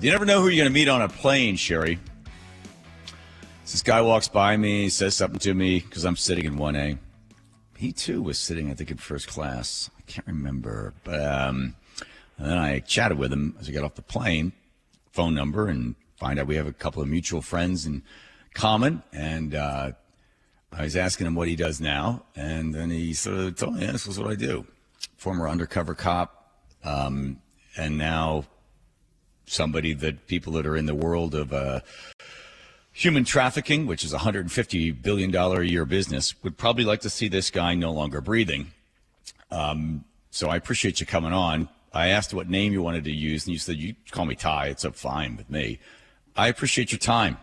You never know who you're going to meet on a plane, Shari. This guy walks by me, says something to me because I'm sitting in 1A. He, too, was sitting, I think, in first class. I can't remember. But and then I chatted with him as I got off the plane, phone number, and find out we have a couple of mutual friends in common. And I was asking him what he does now. And then he sort of told me, yeah, this is what I do. Former undercover cop, and now somebody that people that are in the world of human trafficking, which is a $150 billion a year business, would probably like to see this guy no longer breathing. So I appreciate you coming on. I asked what name you wanted to use, and you said, you call me Ty. It's fine with me. I appreciate your time.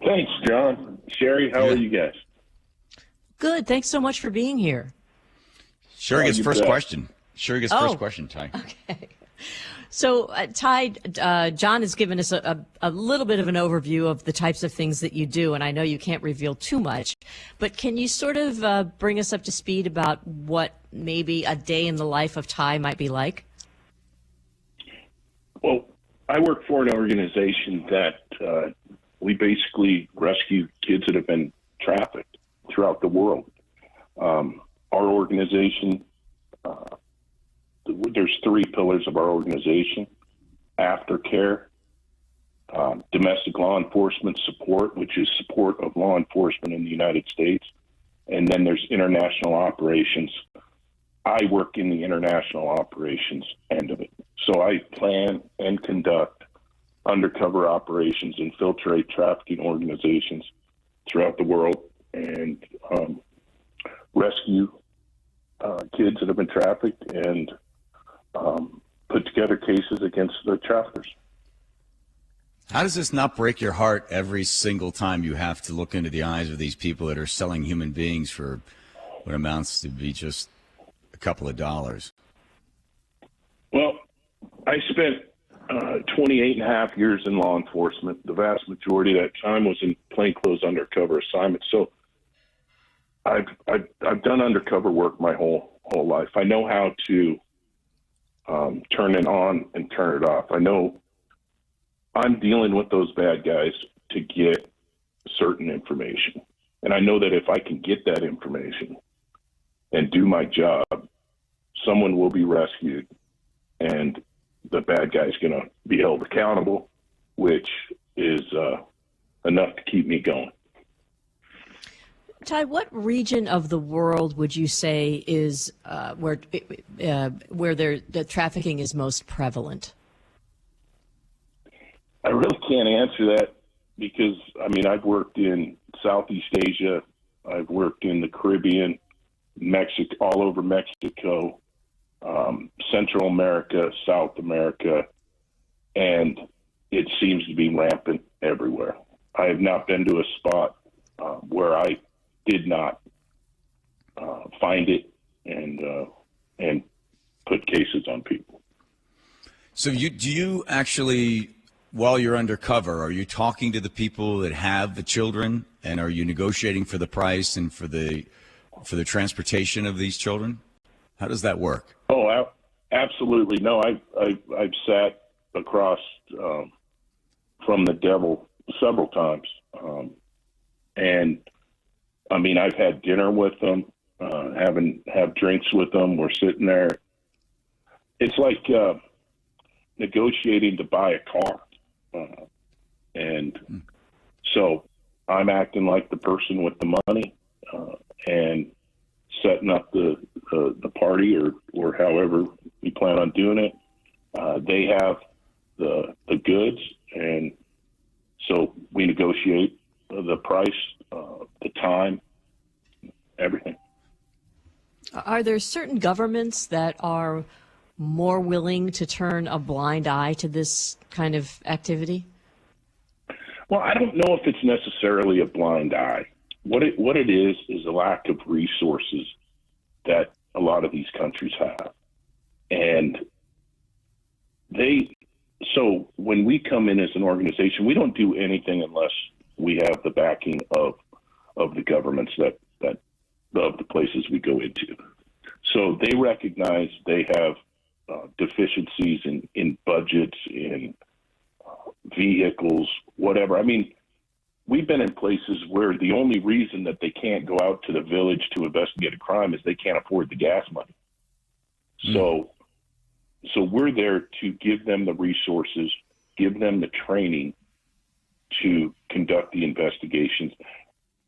Thanks, John. Shari, how are you guys? Good. Thanks so much for being here. Shari gets first question. Shari gets first question, Ty. Okay. So, Ty, John has given us a little bit of an overview of the types of things that you do, and I know you can't reveal too much, but can you sort of bring us up to speed about what maybe a day in the life of Ty might be like? Well, I work for an organization that we basically rescue kids that have been trafficked throughout the world. Our organization, there's three pillars of our organization: aftercare, domestic law enforcement support, which is support of law enforcement in the United States, and then there's international operations. I work in the international operations end of it. So I plan and conduct undercover operations, infiltrate trafficking organizations throughout the world, and rescue kids that have been trafficked and put together cases against the traffickers. How does this not break your heart every single time you have to look into the eyes of these people that are selling human beings for what amounts to be just a couple of dollars? Well, I spent 28 and a half years in law enforcement. The vast majority of that time was in plainclothes undercover assignments. So I've done undercover work my whole life. I know how to turn it on and turn it off. I know I'm dealing with those bad guys to get certain information. And I know that if I can get that information and do my job, someone will be rescued and the bad guy's going to be held accountable, which is enough to keep me going. Ty, what region of the world would you say is where the trafficking is most prevalent? I really can't answer that because, I mean, I've worked in Southeast Asia, I've worked in the Caribbean, Mexico, all over Mexico, Central America, South America, and it seems to be rampant everywhere. I have not been to a spot where I did not find it and put cases on people. So do you actually, while you're undercover, are you talking to the people that have the children, and are you negotiating for the price and for the transportation of these children? How does that work? Oh, absolutely. No, I've sat across from the devil several times, and I mean, I've had dinner with them, have drinks with them. We're sitting there. It's like negotiating to buy a car. And so I'm acting like the person with the money and setting up the party or however we plan on doing it. They have the goods, and so we negotiate the price, the time, everything. Are there certain governments that are more willing to turn a blind eye to this kind of activity? Well, I don't know if it's necessarily a blind eye. What it is a lack of resources that a lot of these countries have. And so when we come in as an organization, we don't do anything unless we have the backing of the governments that of the places we go into. So they recognize they have deficiencies in budgets, in vehicles, whatever. I mean, we've been in places where the only reason that they can't go out to the village to investigate a crime is they can't afford the gas money. So we're there to give them the resources, give them the training to conduct the investigations.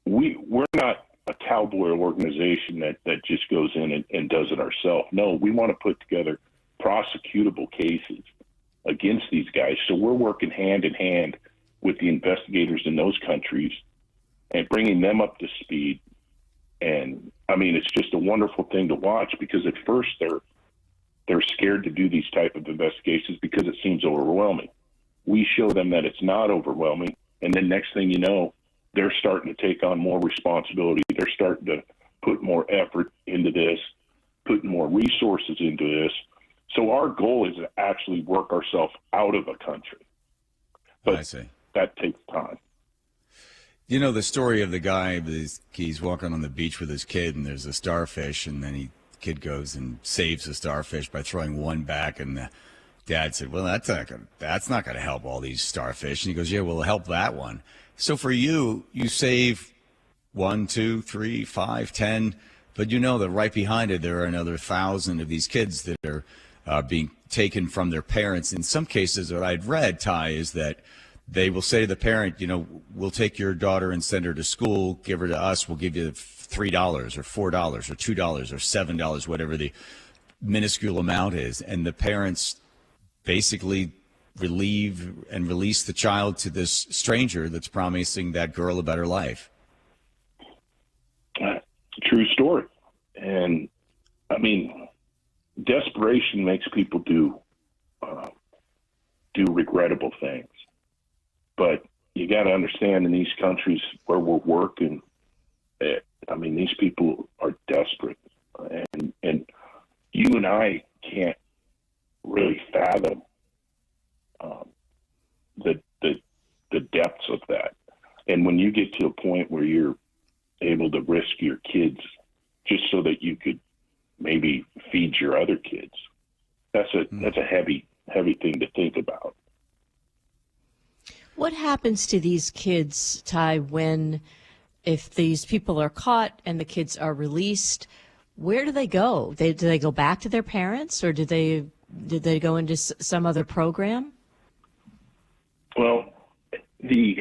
We're not a cowboy organization that just goes in and does it ourselves. No, we want to put together prosecutable cases against these guys. So we're working hand in hand with the investigators in those countries and bringing them up to speed. And I mean, it's just a wonderful thing to watch, because at first they're scared to do these type of investigations because it seems overwhelming. We show them that it's not overwhelming, and then next thing you know, they're starting to take on more responsibility. They're starting to put more effort into this, putting more resources into this. So our goal is to actually work ourselves out of a country. But I see. That takes time. You know the story of the guy, he's walking on the beach with his kid, and there's a starfish, and then the kid goes and saves the starfish by throwing one back, and the dad said, well, that's not going to help all these starfish. And he goes, yeah, well, help that one. So for you save 1, 2, 3, 5, 10, but you know that right behind it there are another 1,000 of these kids that are being taken from their parents. In some cases, what I'd read, Ty, is that they will say to the parent, you know, we'll take your daughter and send her to school, give her to us, we'll give you $3 or $4 or $2 or $7, whatever the minuscule amount is. And the parents basically relieve and release the child to this stranger that's promising that girl a better life. True story. And I mean, desperation makes people do regrettable things. But you got to understand, in these countries where we're working, I mean, these people are desperate, and you and I can't really fathom the depths of that. And when you get to a point where you're able to risk your kids just so that you could maybe feed your other kids, that's a heavy thing to think about. What happens to these kids, Ty, if these people are caught and the kids are released? Where do they go? Do they go back to their parents, or did they go into some other program? Well, the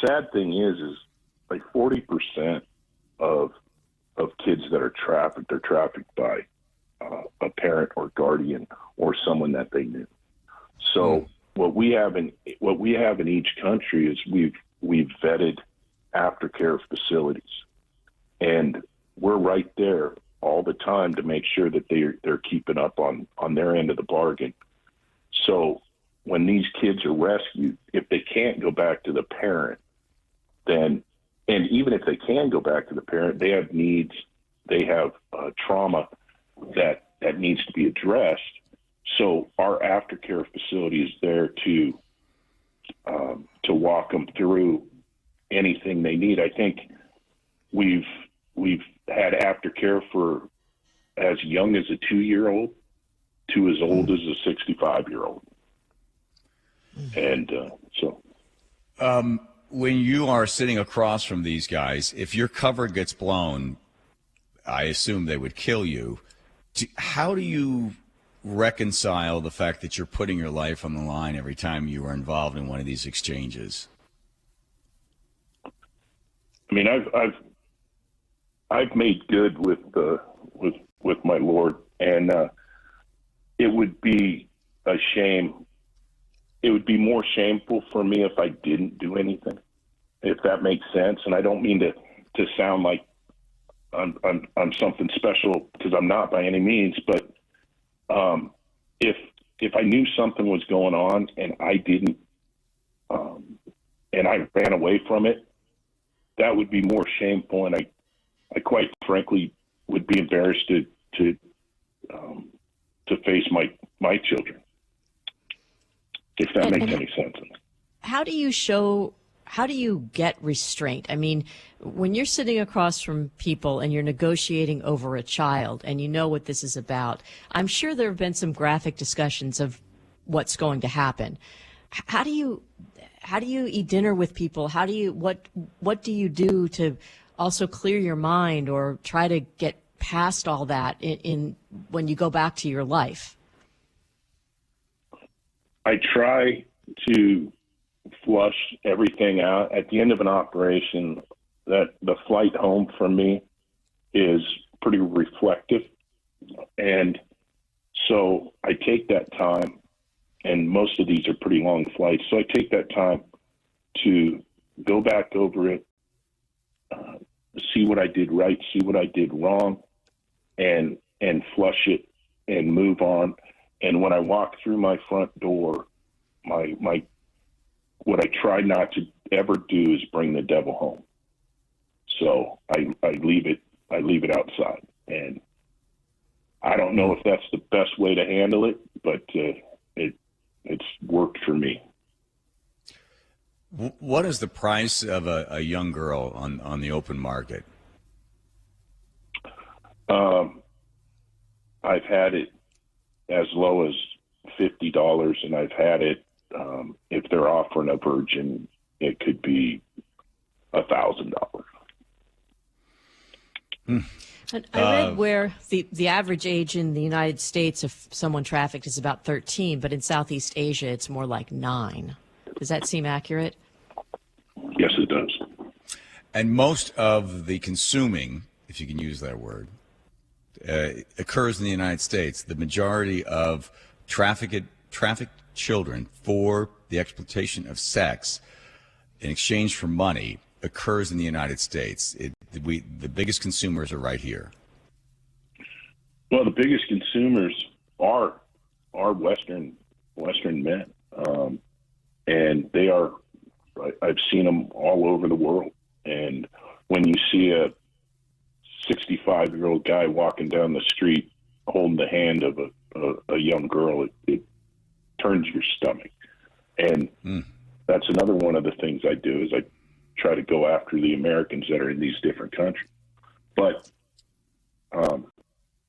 sad thing is like 40% of kids that are trafficked by a parent or guardian or someone that they knew. So what we have in each country is we've vetted aftercare facilities, and we're right there all the time to make sure that they're keeping up on their end of the bargain. So when these kids are rescued, if they can't go back to the parent, and even if they can go back to the parent, they have needs, they have trauma that needs to be addressed. So our aftercare facility is there to walk them through anything they need. I think we've had aftercare for as young as a 2-year-old to as old as a 65-year-old. And when you are sitting across from these guys, if your cover gets blown, I assume they would kill you. How do you reconcile the fact that you're putting your life on the line every time you are involved in one of these exchanges? I mean, I've made good with my Lord, and it would be a shame. It would be more shameful for me if I didn't do anything, if that makes sense. And I don't mean to sound like I'm something special, because I'm not by any means. But if I knew something was going on and I didn't, and I ran away from it, that would be more shameful. And I quite frankly would be embarrassed to face my children, if that makes any sense. How do you show how do you get restraint? I mean, when you're sitting across from people and you're negotiating over a child and you know what this is about, I'm sure there have been some graphic discussions of what's going to happen. How do you eat dinner with people? What do you do to also clear your mind or try to get past all that in when you go back to your life? I try to flush everything out at the end of an operation. That the flight home for me is pretty reflective, and so I take that time, and most of these are pretty long flights, so I take that time to go back over it, see what I did right, see what I did wrong, and flush it and move on. And when I walk through my front door, my what I try not to ever do is bring the devil home. So I leave it outside, and I don't know if that's the best way to handle it, but it's worked for me. What is the price of a young girl on the open market? I've had it as low as $50, and I've had it, if they're offering a virgin, it could be $1,000. And I read where the average age in the United States of someone trafficked is about 13, but in Southeast Asia it's more like 9. Does that seem accurate? Yes, it does. And most of the consuming, if you can use that word, occurs in the United States. The majority of trafficked children for the exploitation of sex in exchange for money occurs in the United States. The biggest consumers are right here. Well, the biggest consumers are Western men, and they are. I've seen them all over the world. And when you see a 65-year-old guy walking down the street holding the hand of a young girl, it turns your stomach. And that's another one of the things I do is I try to go after the Americans that are in these different countries. But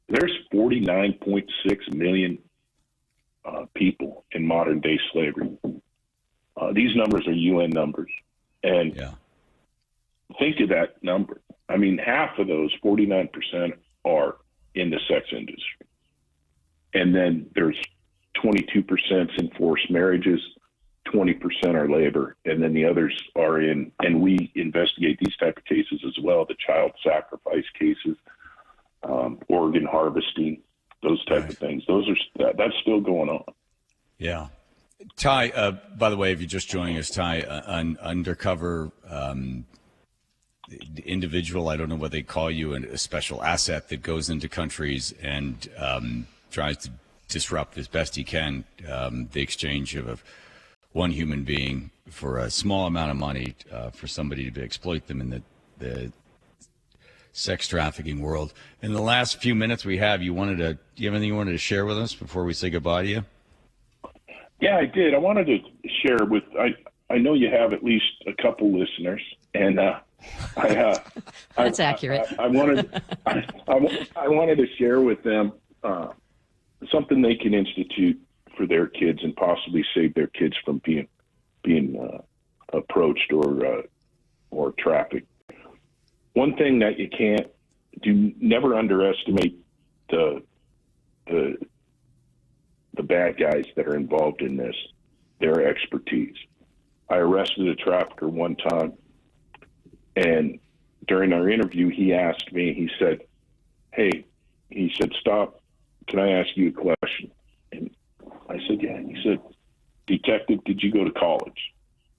there's 49.6 million people in modern day slavery. These numbers are UN numbers. And think of that number. I mean, half of those, 49%, are in the sex industry. And then there's 22% in forced marriages, 20% are labor, and then the others are in, and we investigate these type of cases as well, the child sacrifice cases, organ harvesting, those type of things. That's still going on. Yeah. Ty, by the way, if you're just joining us, Ty, an undercover individual, I don't know what they call you, a special asset that goes into countries and tries to disrupt as best he can the exchange of one human being for a small amount of money for somebody to exploit them in the sex trafficking world. In the last few minutes we have, do you have anything you wanted to share with us before we say goodbye to you? Yeah, I did. I wanted to share with, I know you have at least a couple listeners, and that's accurate. I wanted to share with them something they can institute for their kids and possibly save their kids from being approached or trafficked. One thing that you can't do, never underestimate the bad guys that are involved in this, their expertise. I arrested a trafficker one time, and during our interview, he asked me, he said, "Stop, can I ask you a question?" And I said, "Yeah." And he said, "Detective, did you go to college?"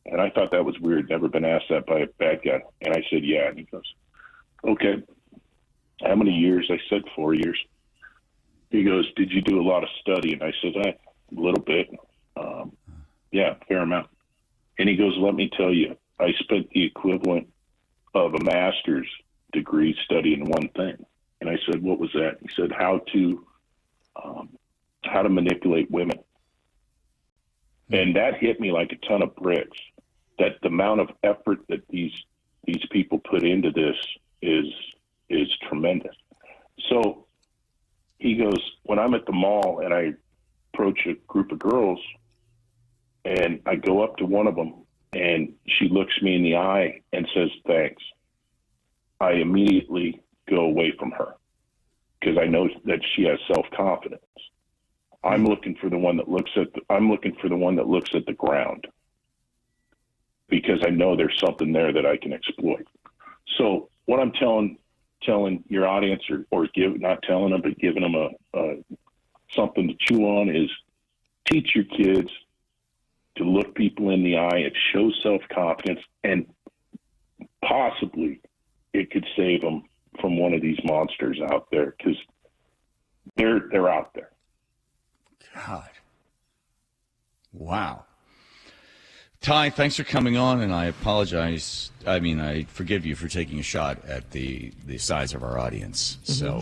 And I thought that was weird, never been asked that by a bad guy. And I said, "Yeah." And he goes, "Okay, how many years?" I said, 4 years. He goes, "Did you do a lot of study?" And I said, "A little bit. Yeah, fair amount." And he goes, "Let me tell you, I spent the equivalent of a master's degree studying one thing." And I said, "What was that?" He said, how to manipulate women. And that hit me like a ton of bricks. that the amount of effort that these people put into this is tremendous. So he goes, when I'm at the mall and I approach a group of girls and I go up to one of them and she looks me in the eye and says, thanks, I immediately go away from her because I know that she has self-confidence. I'm looking for the one that looks at the ground because I know there's something there that I can exploit. So what I'm telling your audience or not telling them, but giving them something to chew on is teach your kids to look people in the eye and show self-confidence, and possibly it could save them from one of these monsters out there because they're out there. God. Wow. Ty, thanks for coming on, and I apologize. I mean, I forgive you for taking a shot at the size of our audience. So,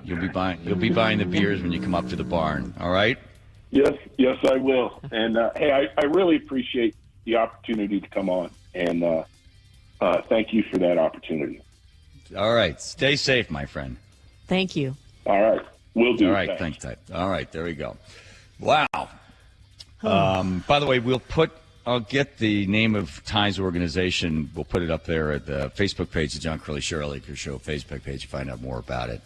you'll be buying the beers when you come up to the barn. All right? Yes, I will. And hey, I really appreciate the opportunity to come on, and thank you for that opportunity. All right, stay safe, my friend. Thank you. All right, will do. All right, thanks, Ty. All right, there we go. Wow. By the way, I'll get the name of Ty's organization. We'll put it up there at the Facebook page, the John Curley Show, Elliker Show Facebook page. You find out more about it.